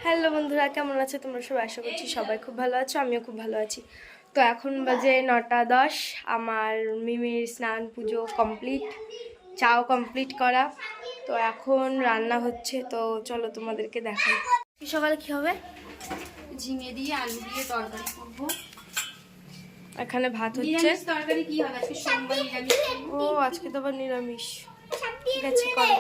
Hello বন্ধুরা, কেমন আছো তোমরা সবাই? আশা করছি সবাই খুব ভালো আছো, আমিও খুব ভালো আছি। তো এখন বাজে 9:10। আমার মিমির স্নান পুজো কমপ্লিট, চাও কমপ্লিট করা। তো এখন রান্না হচ্ছে, তো চলো তোমাদেরকে দেখাই। সকালে কি হবে? ঝিঙে দিয়ে আলু দিয়ে তরকারি করবো। এখানে ভাত হচ্ছে। তরকারি কি হবে আজকে? সোমবার নিরামিষ। ও আজকে তো আবার নিরামিষ। ঠিক আছে করো।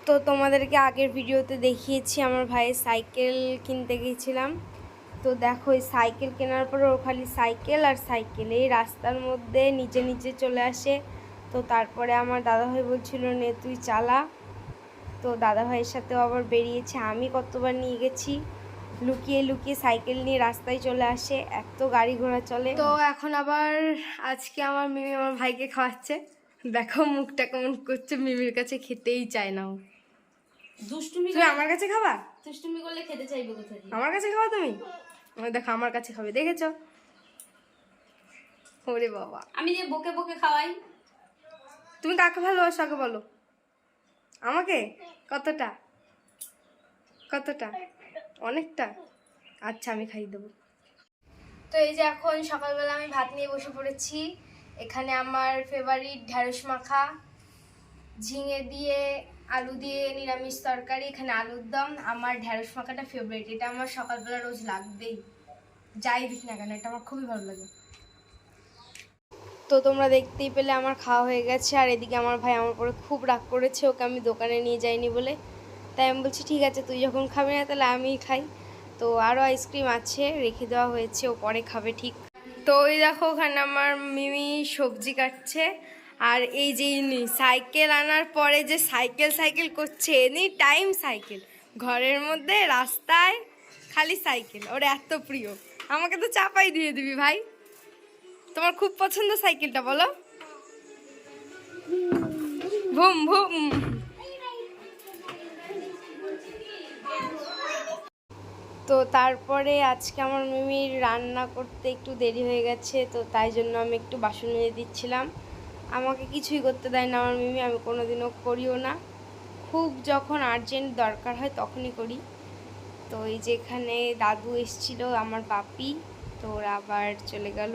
তো তোমাদেরকে আগের ভিডিওতে দেখিয়েছি আমার ভাইয়ের সাইকেল কিনতে গিয়েছিলাম। তো দেখো, এই সাইকেল কেনার পর ও খালি সাইকেল আর সাইকেল, এই রাস্তার মধ্যে নিচে নিচে চলে আসে। তো তারপরে আমার দাদাভাই বলছিল নে তুই চালা। তো দাদাভাইয়ের সাথেও আবার বেরিয়েছে। আমি কতবার নিয়ে গেছি, লুকিয়ে লুকিয়ে সাইকেল নিয়ে রাস্তায় চলে আসে, এত গাড়ি ঘোড়া চলে। তো এখন আবার আজকে আমার মিমি আমার ভাইকে খাওয়াচ্ছে। দেখো মুখটা কেমন করছে, মিমির কাছে খেতেই চায় না ও। দুষ্টুমি তুমি আমার কাছে খাবা? দুষ্টুমি করলে খেতে চাইবে কোথা দিয়ে? আমার কাছে খাওয়া তুমি? দেখো আমার কাছে খাবে, দেখেছো? ওরে বাবা, আমি যে বকে বকে খাওয়াই। তুমি কাকে ভালোবাসো আগে বলো আমাকে। কতটা? কতটা? অনেকটা। আচ্ছা আমি খাইয়ে দেবো। তো এই যে এখন সকালবেলা আমি ভাত নিয়ে বসে পড়েছি। এখানে আমার ফেভারিট ঢ্যাঁড়স মাখা, ঝিঙে দিয়ে আলু দিয়ে নিরামিষ তরকারি, এখানে আলুর দম। আমার ঢ্যাঁড়স মাখাটা ফেভারিট, এটা আমার সকালবেলা রোজ লাগবেই, যাই দিক না কেন, এটা আমার খুবই ভালো লাগে। তো তোমরা দেখতেই পেলে আমার খাওয়া হয়ে গেছে। আর এদিকে আমার ভাই আমার উপরে খুব রাগ করেছে, ওকে আমি দোকানে নিয়ে যাইনি বলে। তাই আমি বলছি ঠিক আছে তুই যখন খাবি না তাহলে আমিই খাই। তো আরও আইসক্রিম আছে, রেখে দেওয়া হয়েছে, ও পরে খাবে ঠিক। তো ওই দেখো ওখানে আমার মিমি সবজি কাটছে। আর এই যে ইনি সাইকেল আনার পরে যে সাইকেল সাইকেল করছে, এনি টাইম সাইকেল, ঘরের মধ্যে রাস্তায় খালি সাইকেল, ওর এত প্রিয়। আমাকে তো চাপাই দিয়ে দিবি ভাই। তোমার খুব পছন্দ সাইকেলটা, বলো? ভুম ভুম। তো তারপরে আজকে আমার মিমির রান্না করতে একটু দেরি হয়ে গেছে, তো তাই জন্য আমি একটু বাসন মেজে দিচ্ছিলাম। আমাকে কিছুই করতে দেয় না আমার মিমি, আমি কোনোদিনও করিও না। খুব যখন আর্জেন্ট দরকার হয় তখনই করি। তো এই যে এখানে দাদু এসেছিল আমার বাপি, তো ওরা আবার চলে গেল।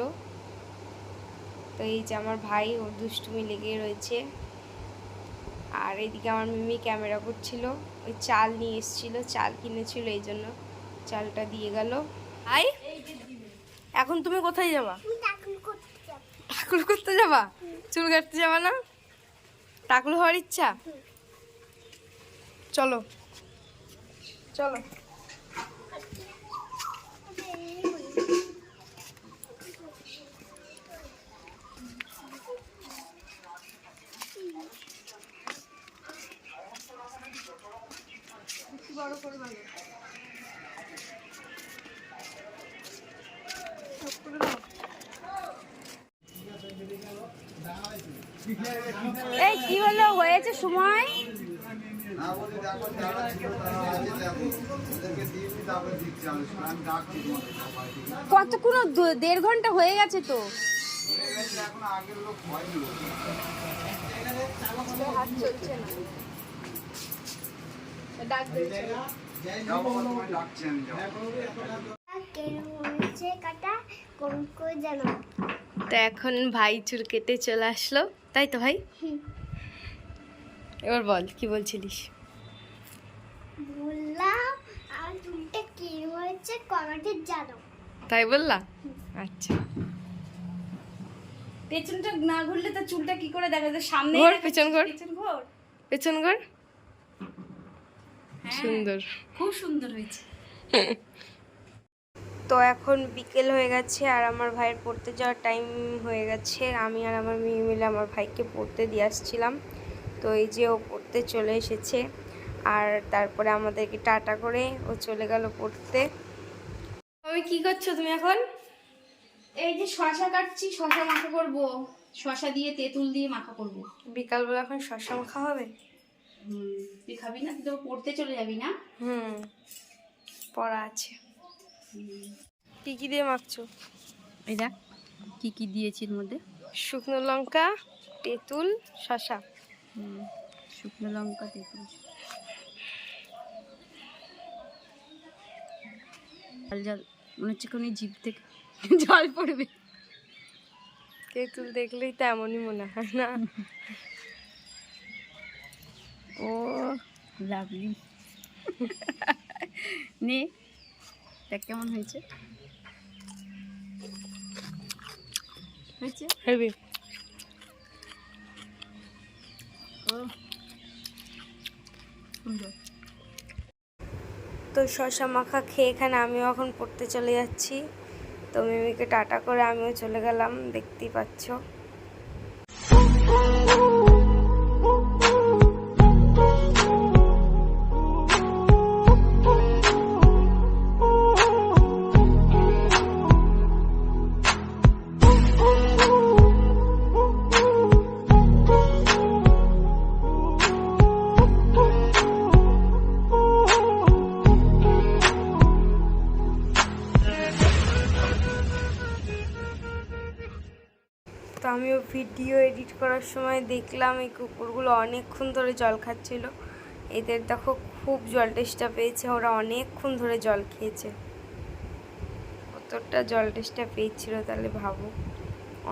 তো এই যে আমার ভাই, ওর দুষ্টুমি লেগে রয়েছে। আর এইদিকে আমার মিমি ক্যামেরা করছিল, ওই চাল নিয়ে এসেছিল, চাল কিনেছিল, এই জন্য চালটা দিয়ে গেল। আই এখন তুমি কোথায় যাবা? টাকুল করতে যাবা? চুল কাটতে যাবা না? টাকুল হওয়ার ইচ্ছা? চলো চলো। বড় করে ভালো। এই কি হলো, হয়েছে সময়? কতক্ষণ? 1.5 ঘন্টা হয়ে গেছে তো। হাত চলছে না। তো এখন ভাই চুল কেটে চলে আসলো, তাই তো ভাই? এবার বল কি বলছিলিস? বললাম আমার চুলটা কি হয়েছে কমেন্টে জানো। তাই বললা? আচ্ছা পেছনটা না ঘুরলে তো চুলটা কি করে দেখা যায়? সামনে ঘোর, পেছন ঘোর, পেছন ঘোর। পেছন ঘোর। হ্যাঁ, সুন্দর, খুব সুন্দর হয়েছে। তো এখন বিকেল হয়ে গেছে আর আমার ভাইয়ের পড়তে যাওয়ার টাইম হয়ে গেছে। আমি আর আমার মেয়ে মিলে আমার ভাইকে পড়তে দিয়ে আসছিলাম। তো এই যে ও পড়তে চলে এসেছে, আর তারপরে আমাদেরকে টাটা করে ও চলে গেল পড়তে। আমি কি করছো তুমি এখন? এই যে শশা কাটছি, শশা মাখা করব। শশা দিয়ে তেঁতুল দিয়ে মাখা করব। বিকালবেলা এখন শসা মাখা হবে? তুই খাবি না? তুই তো পড়তে চলে যাবি না? পড়া আছে। কি কি দিয়ে মাখছো? এই দেখ কি কি দিয়েছি এর মধ্যে। শুকনো লঙ্কা, তেঁতুল, শসা। শুকনো লঙ্কা, তেঁতুল। জল জল মনে হচ্ছে কোনো জিভ থেকে জল পড়বে। তেঁতুল দেখলেই তো এমনই মনে হয় না? ও লাভলি। নে দেখ কেমন হয়েছে। হয়েছে হেবি। ও সুন্দর। তো শসা মাখা খেয়ে এখানে আমিও এখন পড়তে চলে যাচ্ছি। তো মিমিকে টাটা করে আমিও চলে গেলাম, দেখতেই পাচ্ছ। তো আমিও ভিডিও এডিট করার সময় দেখলাম এই কুকুরগুলো অনেকক্ষণ ধরে জল খাচ্ছিল। এদের দেখো খুব জল তেষ্টা পেয়েছে, ওরা অনেকক্ষণ ধরে জল খেয়েছে। কতটা জল তেষ্টা পেয়েছিল তাহলে ভাবো,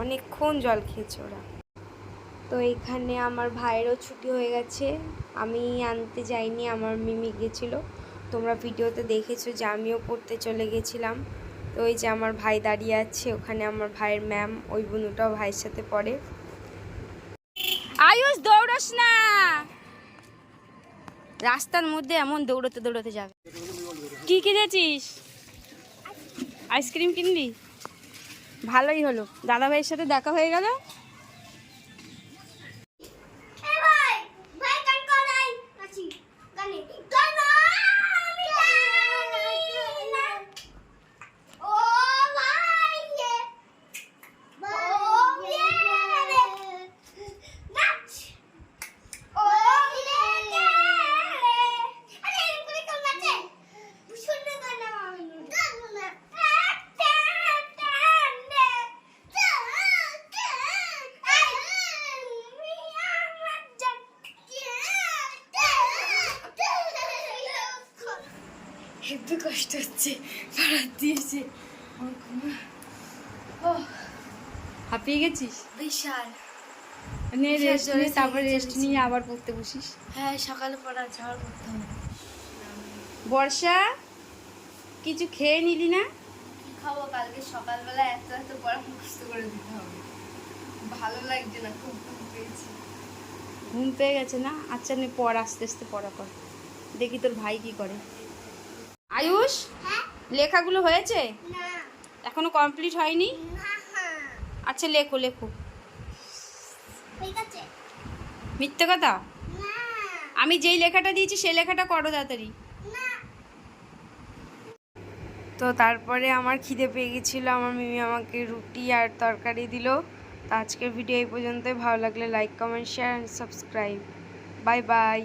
অনেকক্ষণ জল খেয়েছে ওরা। তো এখানে আমার ভাইয়েরও ছুটি হয়ে গেছে, আমি আনতে যাইনি, আমার মিমি গেছিল। তোমরা ভিডিওতে দেখেছো যে আমিও পড়তে চলে গেছিলাম। তো ওই যে আমার ভাই দাঁড়িয়ে আছে ওখানে, আমার ভাইয়ের ম্যাম, ওই বোনটাও ভাইয়ের সাথে পড়ে। আয়ুষ দৌড়স না, রাস্তার মধ্যে এমন দৌড়তে দৌড়তে যাবে। কি কিনেছিস? আইসক্রিম কিনলি? ভালোই হলো, দাদা ভাইয়ের সাথে দেখা হয়ে গেল। হেব্বি কষ্ট হচ্ছে, পাড়ার দিয়েছে। হাঁপিয়ে গেছিস? বিশাল। নে রেস্ট নে, তারপর রেস্ট নিয়ে আবার পড়তে বসিস। হ্যাঁ, সকালে পড়া ঝড় করতে হবে। বর্ষা কিছু খেয়ে নিলি না? কি খাবো? কালকে সকালবেলা এত এত পড়া মুখস্থ করে দিতে হবে, ভালো লাগছে না, খুব ঘুম পেয়েছি। ঘুম পেয়ে গেছে না? আচ্ছা নে পড়, আস্তে আস্তে পড়া কর, দেখি তোর ভাই কি করে। আয়ুষ লেখাগুলো হয়েছে? এখনো কমপ্লিট হয়নি? আচ্ছা লেখো লেখো। মিথ্যে কথা, আমি যেই লেখাটা দিয়েছি সেই লেখাটা করো তাড়াতাড়ি। তো তারপরে আমার খিদে পেয়ে গেছিলো, আমার মিমি আমাকে রুটি আর তরকারি দিল। তো আজকের ভিডিও এই পর্যন্তই। ভালো লাগলে like, comment, share and subscribe. Bye bye.